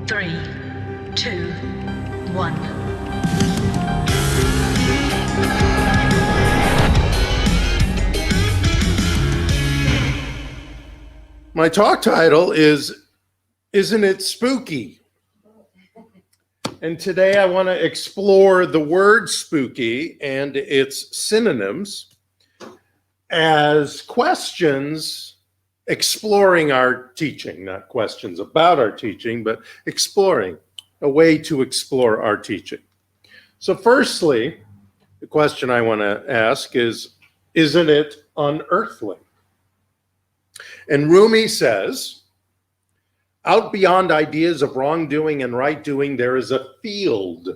3, 2, 1. My talk title is, Isn't It Spooky? And today I want to explore the word spooky and its synonyms as questions exploring our teaching, not questions about our teaching, but exploring, a way to explore our teaching. So firstly, the question I want to ask is, isn't it unearthly? And Rumi says, out beyond ideas of wrongdoing and right doing, there is a field.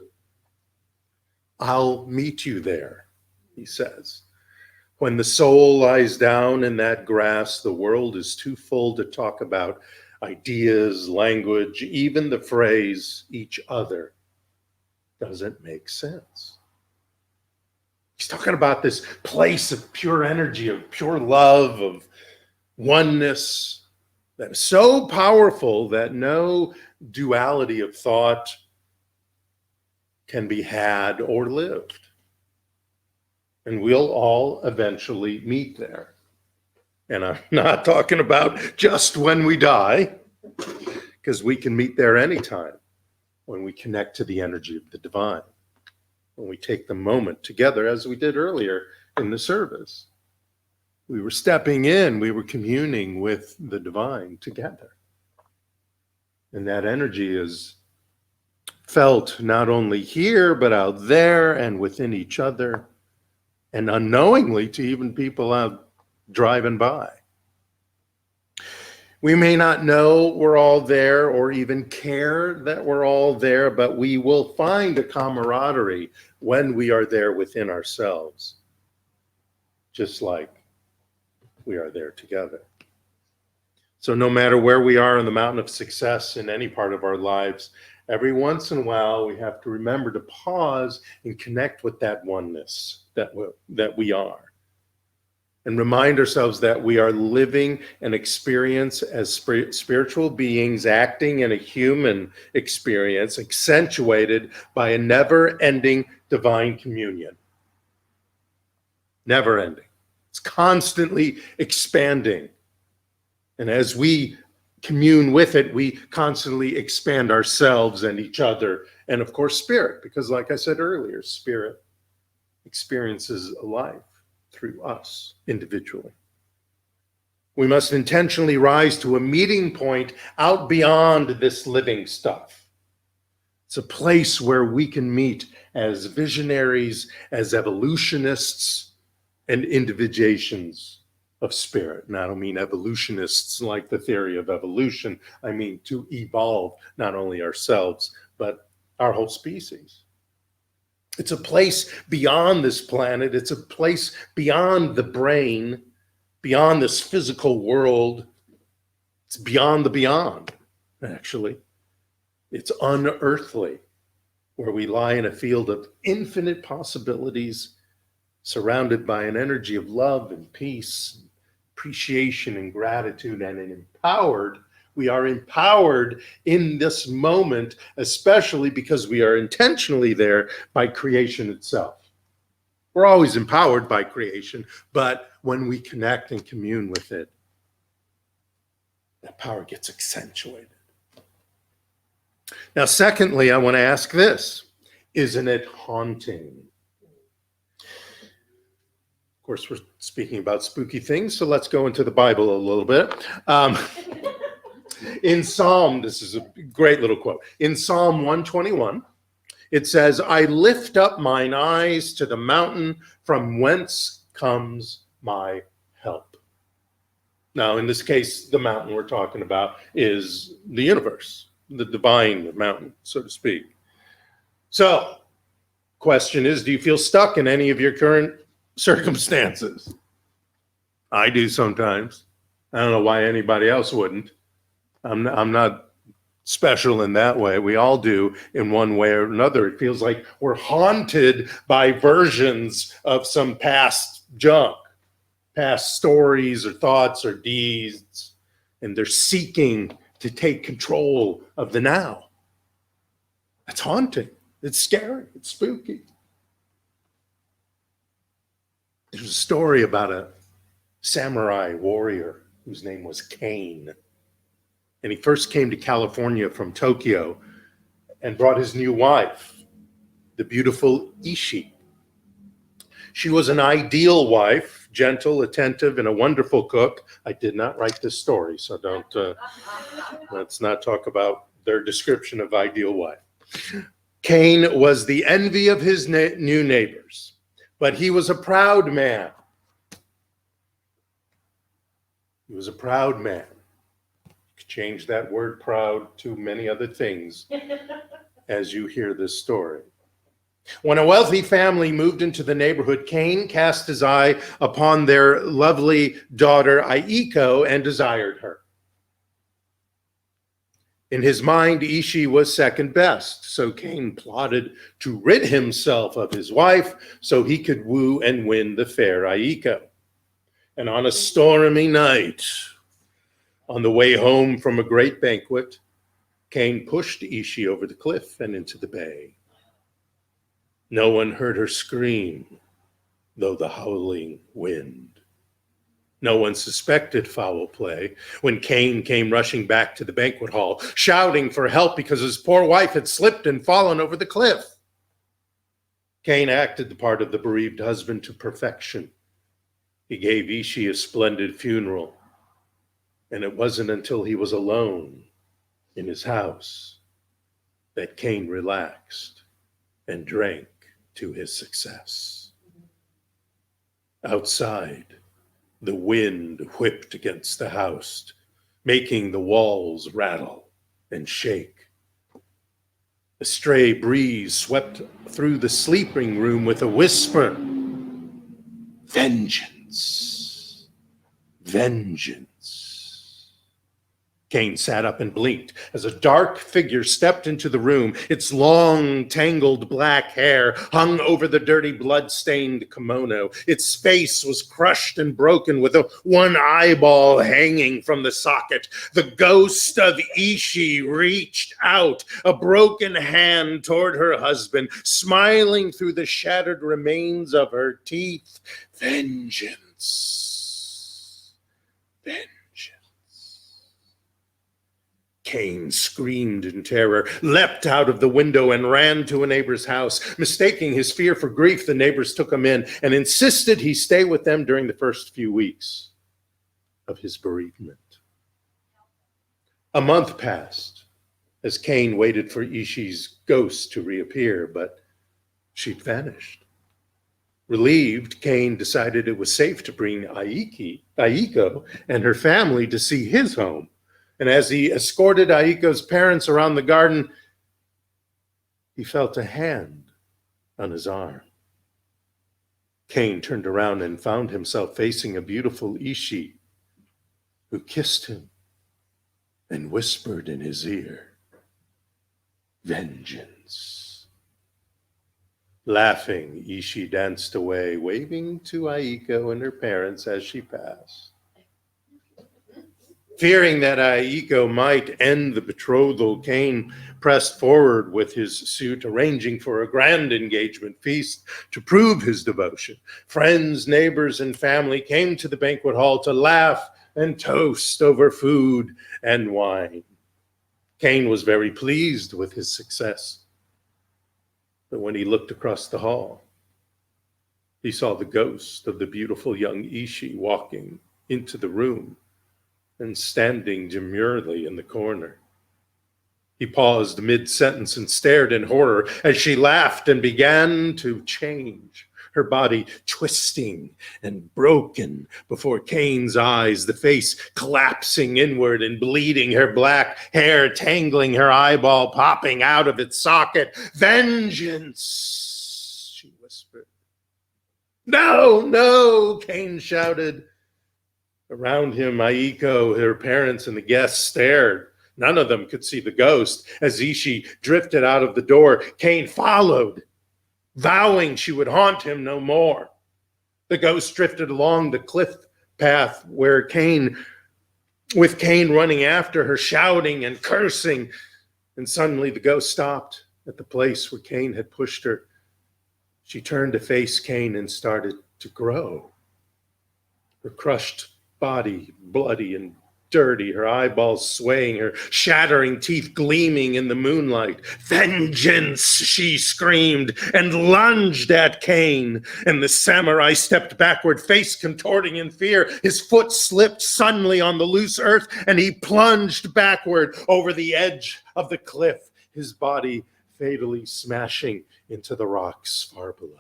I'll meet you there, he says. When the soul lies down in that grass, the world is too full to talk about ideas, language, even the phrase each other doesn't make sense. He's talking about this place of pure energy, of pure love, of oneness that is so powerful that no duality of thought can be had or lived. And we'll all eventually meet there. And I'm not talking about just when we die, because we can meet there anytime when we connect to the energy of the divine, when we take the moment together, as we did earlier in the service. We were stepping in, we were communing with the divine together. And that energy is felt not only here, but out there and within each other, and unknowingly to even people out driving by. We may not know we're all there or even care that we're all there, but we will find a camaraderie when we are there within ourselves, just like we are there together. So no matter where we are on the mountain of success in any part of our lives, every once in a while we have to remember to pause and connect with that oneness that we are. And remind ourselves that we are living an experience as spiritual beings acting in a human experience, accentuated by a never-ending divine communion. Never-ending. It's constantly expanding. And as we commune with it, we constantly expand ourselves and each other. And of course, spirit, because like I said earlier, spirit experiences life through us individually. We must intentionally rise to a meeting point out beyond this living stuff. It's a place where we can meet as visionaries, as evolutionists, and individuations of spirit. And I don't mean evolutionists like the theory of evolution. I mean to evolve not only ourselves, but our whole species. It's a place beyond this planet. It's a place beyond the brain, beyond this physical world. It's beyond the beyond, actually. It's unearthly, where we lie in a field of infinite possibilities, surrounded by an energy of love and peace, appreciation and gratitude, and we are empowered in this moment, especially because we are intentionally there by creation itself. We're always empowered by creation, but when we connect and commune with it, that power gets accentuated. Now, secondly, I want to ask this: isn't it haunting? Of course, we're speaking about spooky things, so let's go into the Bible a little bit. In Psalm, this is a great little quote. In Psalm 121, it says, I lift up mine eyes to the mountain from whence comes my help. Now, in this case, the mountain we're talking about is the universe, the divine mountain, so to speak. So, question is, do you feel stuck in any of your current circumstances? I do sometimes. I don't know why anybody else wouldn't. I'm not special in that way. We all do in one way or another. It feels like we're haunted by versions of some past junk, past stories or thoughts or deeds, and they're seeking to take control of the now. That's haunting. It's scary. It's spooky. There's a story about a samurai warrior whose name was Cain. And he first came to California from Tokyo and brought his new wife, the beautiful Ishi. She was an ideal wife, gentle, attentive, and a wonderful cook. I did not write this story, so let's not talk about their description of ideal wife. Cain was the envy of his new neighbors, but he was a proud man. He was a proud man. You could change that word proud to many other things as you hear this story. When a wealthy family moved into the neighborhood, Cain cast his eye upon their lovely daughter Aiko and desired her. In his mind, Ishi was second best, so Cain plotted to rid himself of his wife so he could woo and win the fair Aiko. And on a stormy night, on the way home from a great banquet, Cain pushed Ishi over the cliff and into the bay. No one heard her scream, though the howling wind. No one suspected foul play when Cain came rushing back to the banquet hall, shouting for help because his poor wife had slipped and fallen over the cliff. Cain acted the part of the bereaved husband to perfection. He gave Ishi a splendid funeral, and it wasn't until he was alone in his house that Cain relaxed and drank to his success. Outside, the wind whipped against the house, making the walls rattle and shake. A stray breeze swept through the sleeping room with a whisper. Vengeance. Vengeance. Cain sat up and blinked as a dark figure stepped into the room. Its long, tangled black hair hung over the dirty, blood-stained kimono. Its face was crushed and broken with one eyeball hanging from the socket. The ghost of Ishi reached out, a broken hand toward her husband, smiling through the shattered remains of her teeth. Vengeance. Vengeance. Cain screamed in terror, leapt out of the window, and ran to a neighbor's house. Mistaking his fear for grief, the neighbors took him in and insisted he stay with them during the first few weeks of his bereavement. A month passed as Cain waited for Ishi's ghost to reappear, but she'd vanished. Relieved, Cain decided it was safe to bring Aiko and her family to see his home. And as he escorted Aiko's parents around the garden, he felt a hand on his arm. Cain turned around and found himself facing a beautiful Ishi who kissed him and whispered in his ear, vengeance. Laughing, Ishi danced away, waving to Aiko and her parents as she passed. Fearing that Aiko might end the betrothal, Cain pressed forward with his suit, arranging for a grand engagement feast to prove his devotion. Friends, neighbors, and family came to the banquet hall to laugh and toast over food and wine. Cain was very pleased with his success. But when he looked across the hall, he saw the ghost of the beautiful young Ishi walking into the room and standing demurely in the corner. He paused mid-sentence and stared in horror as she laughed and began to change, her body twisting and broken before Cain's eyes, the face collapsing inward and bleeding, her black hair tangling, her eyeball popping out of its socket. Vengeance, she whispered. No, no, Cain shouted. Around him, Aiko, her parents, and the guests stared. None of them could see the ghost. As Ishi drifted out of the door, Cain followed, vowing she would haunt him no more. The ghost drifted along the cliff path with Cain running after her, shouting and cursing. And suddenly the ghost stopped at the place where Cain had pushed her, she turned to face Cain and started to grow. Her crushed body, bloody and dirty, her eyeballs swaying, her shattering teeth gleaming in the moonlight. "Vengeance!" she screamed and lunged at Cain. And the samurai stepped backward, face contorting in fear. His foot slipped suddenly on the loose earth, and he plunged backward over the edge of the cliff, his body fatally smashing into the rocks far below.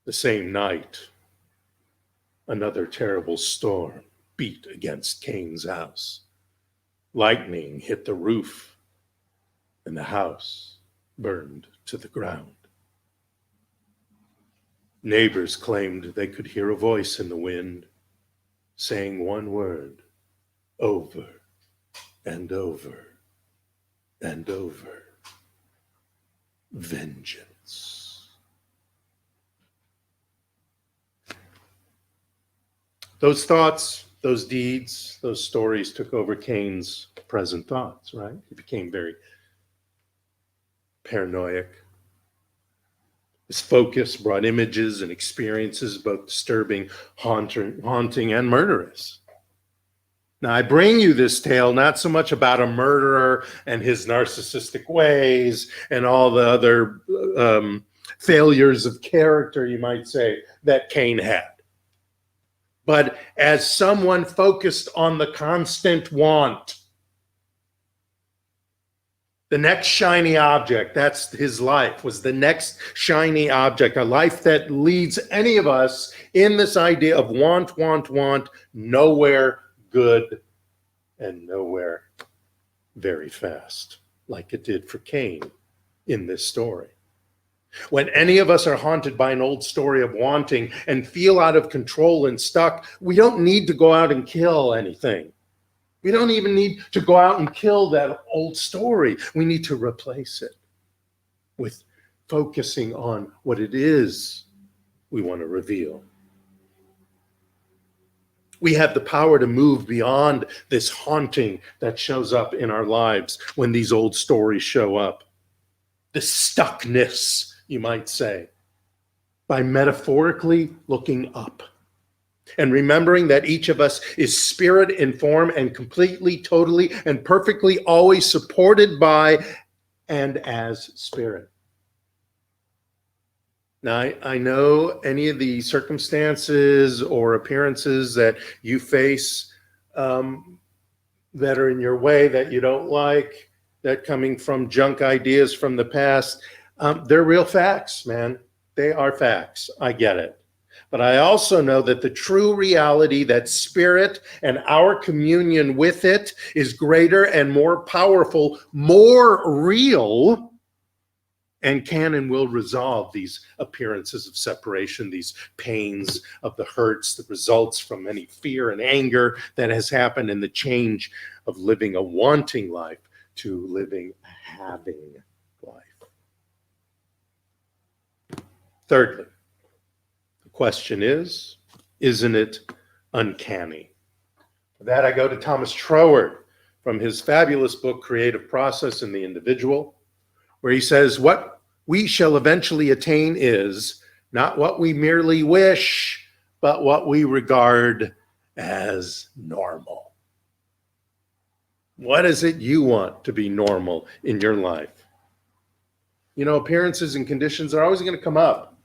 The same night, another terrible storm beat against Cain's house. Lightning hit the roof, and the house burned to the ground. Neighbors claimed they could hear a voice in the wind saying one word over and over and over: vengeance. Those thoughts, those deeds, those stories took over Cain's present thoughts, right? He became very paranoid. His focus brought images and experiences both disturbing, haunting, and murderous. Now, I bring you this tale not so much about a murderer and his narcissistic ways and all the other failures of character, you might say, that Cain had, but as someone focused on the constant want. The next shiny object, that's his life, was the next shiny object, a life that leads any of us in this idea of want, nowhere good and nowhere very fast, like it did for Cain in this story. When any of us are haunted by an old story of wanting and feel out of control and stuck, we don't need to go out and kill anything. We don't even need to go out and kill that old story. We need to replace it with focusing on what it is we want to reveal. We have the power to move beyond this haunting that shows up in our lives when these old stories show up. The stuckness, you might say, by metaphorically looking up and remembering that each of us is spirit in form and completely, totally, and perfectly always supported by and as spirit. Now, I know any of the circumstances or appearances that you face that are in your way, that you don't like, that coming from junk ideas from the past, they're real facts, man. They are facts. I get it. But I also know that the true reality, that spirit and our communion with it, is greater and more powerful, more real, and can and will resolve these appearances of separation, these pains of the hurts that results from any fear and anger that has happened in the change of living a wanting life to living a having life. Thirdly, the question is, isn't it uncanny? For that, I go to Thomas Troward from his fabulous book, Creative Process in the Individual, where he says, what we shall eventually attain is not what we merely wish, but what we regard as normal. What is it you want to be normal in your life? You know, appearances and conditions are always going to come up.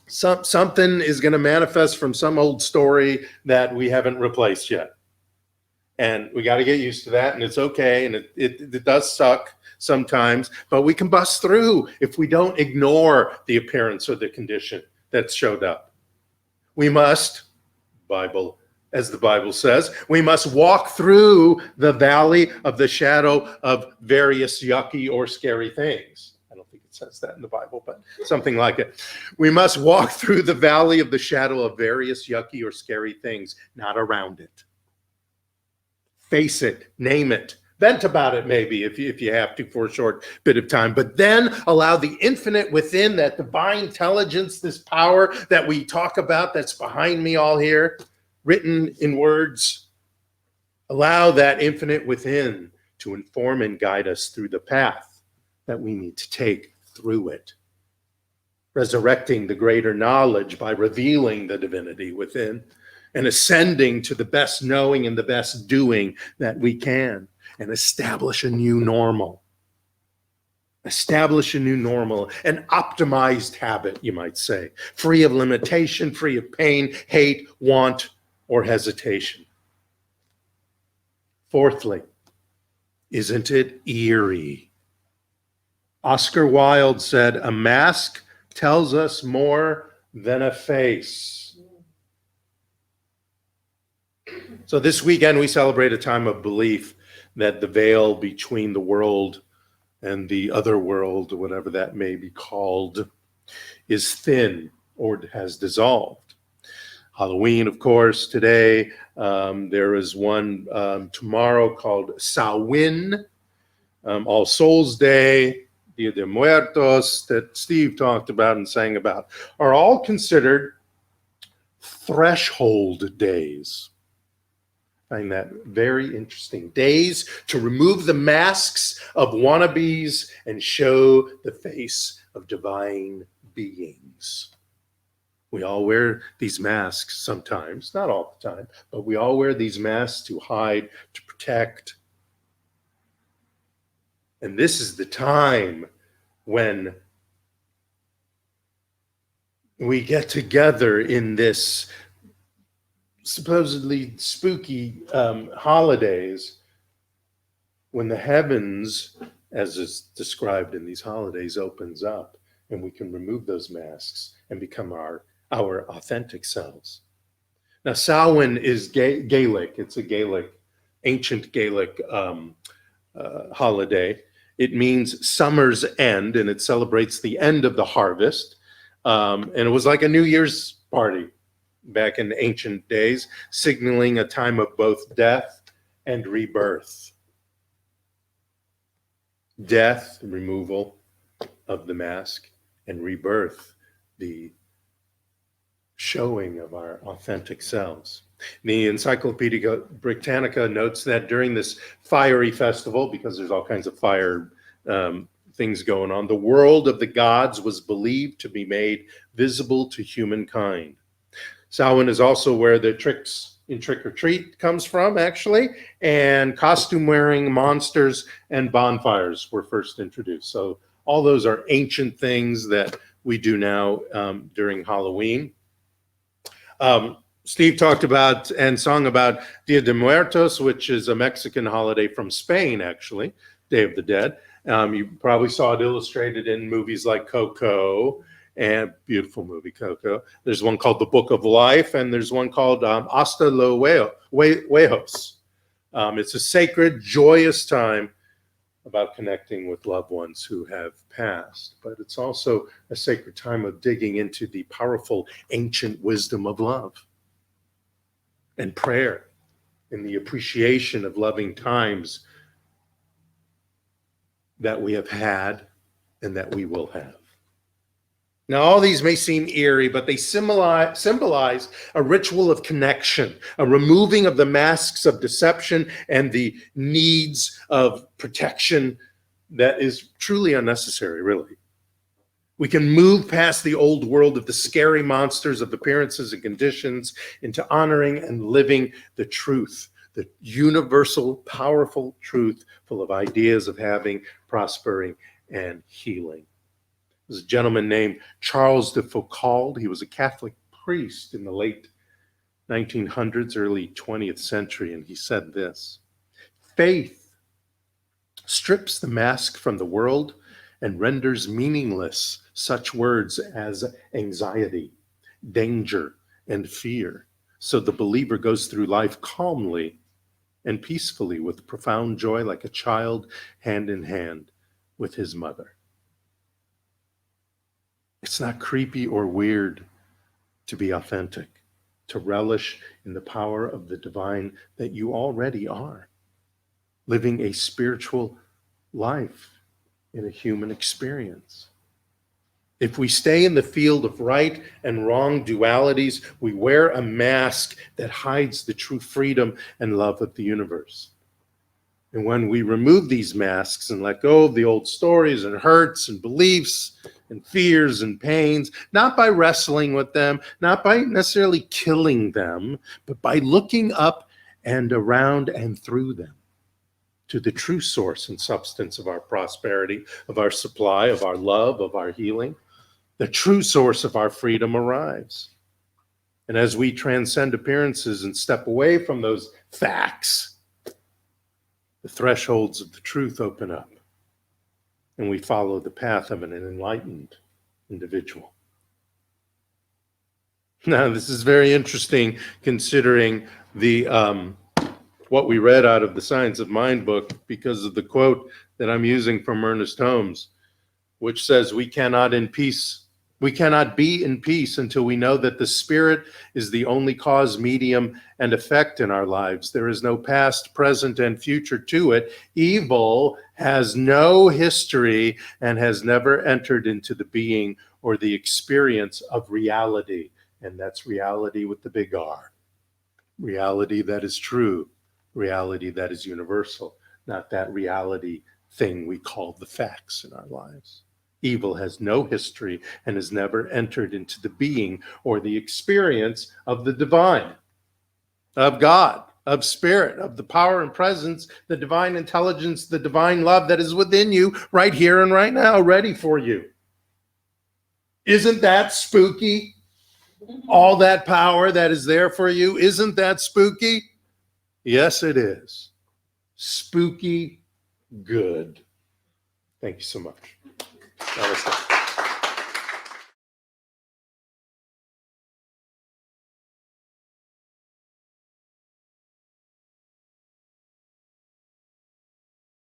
Something is going to manifest from some old story that we haven't replaced yet. And we got to get used to that, and it's okay, and it does suck sometimes, but we can bust through if we don't ignore the appearance or the condition that showed up. We must, as the Bible says, we must walk through the valley of the shadow of various yucky or scary things. I don't think it says that in the Bible, but something like it. We must walk through the valley of the shadow of various yucky or scary things, not around it. Face it, name it, vent about it maybe if you have to for a short bit of time, but then allow the infinite within, that divine intelligence, this power that we talk about that's behind me all here, written in words, allow that infinite within to to inform and guide us through the path that we need to take through it, resurrecting the greater knowledge by revealing the divinity within, and ascending to the best knowing and the best doing that we can, and establish a new normal. Establish a new normal, an optimized habit, you might say, free of limitation, free of pain, hate, want, or hesitation. Fourthly, isn't it eerie? Oscar Wilde said, "A mask tells us more than a face." So this weekend we celebrate a time of belief that the veil between the world and the other world, or whatever that may be called, is thin or has dissolved. Halloween, of course, today. There is one tomorrow called Samhain, All Souls Day, Dia de Muertos, that Steve talked about and sang about, are all considered threshold days. I find that very interesting. Days to remove the masks of wannabes and show the face of divine beings. We all wear these masks sometimes, not all the time, but we all wear these masks to hide, to protect. And this is the time when we get together in this supposedly spooky holidays, when the heavens, as is described in these holidays, opens up, and we can remove those masks and become our authentic selves. Now, Samhain is Gaelic. It's a ancient Gaelic holiday. It means summer's end, and it celebrates the end of the harvest. And it was like a New Year's party back in ancient days, signaling a time of both death and rebirth. Death, removal of the mask, and rebirth, the showing of our authentic selves. The Encyclopedia Britannica notes that during this fiery festival, because there's all kinds of fire things going on, the world of the gods was believed to be made visible to humankind. Samhain is also where the tricks in Trick or Treat comes from, actually, and costume-wearing monsters and bonfires were first introduced. So all those are ancient things that we do now during Halloween. Steve talked about and sung about Dia de Muertos, which is a Mexican holiday from Spain, actually, Day of the Dead. You probably saw it illustrated in movies like Coco, and beautiful movie, Coco. There's one called The Book of Life, and there's one called Hasta Luego. It's a sacred, joyous time about connecting with loved ones who have passed, but it's also a sacred time of digging into the powerful ancient wisdom of love and prayer, and the appreciation of loving times that we have had and that we will have. Now, all these may seem eerie, but they symbolize a ritual of connection, a removing of the masks of deception and the needs of protection that is truly unnecessary, really. We can move past the old world of the scary monsters of appearances and conditions into honoring and living the truth, the universal, powerful truth full of ideas of having, prospering, and healing. There's a gentleman named Charles de Foucauld. He was a Catholic priest in the late 1900s, early 20th century, and he said this: "Faith strips the mask from the world and renders meaningless such words as anxiety, danger, and fear. So the believer goes through life calmly and peacefully with profound joy, like a child hand in hand with his mother." It's not creepy or weird to be authentic, to relish in the power of the divine that you already are, living a spiritual life in a human experience. If we stay in the field of right and wrong dualities, we wear a mask that hides the true freedom and love of the universe. And when we remove these masks and let go of the old stories and hurts and beliefs and fears and pains, not by wrestling with them, not by necessarily killing them, but by looking up and around and through them to the true source and substance of our prosperity, of our supply, of our love, of our healing, the true source of our freedom arrives. And as we transcend appearances and step away from those facts, the thresholds of the truth open up, and we follow the path of an enlightened individual. Now, this is very interesting considering the what we read out of the Science of Mind book, because of the quote that I'm using from Ernest Holmes, which says, we cannot be in peace until we know that the spirit is the only cause, medium, and effect in our lives. There is no past, present, and future to it. Evil has no history and has never entered into the being or the experience of reality. And that's reality with the big R. Reality that is true. Reality that is universal. Not that reality thing we call the facts in our lives. Evil has no history and has never entered into the being or the experience of the divine, of God, of spirit, of the power and presence, the divine intelligence, the divine love that is within you right here and right now, ready for you. Isn't that spooky? All that power that is there for you, isn't that spooky? Yes, it is. Spooky good. Thank you so much. Namaste.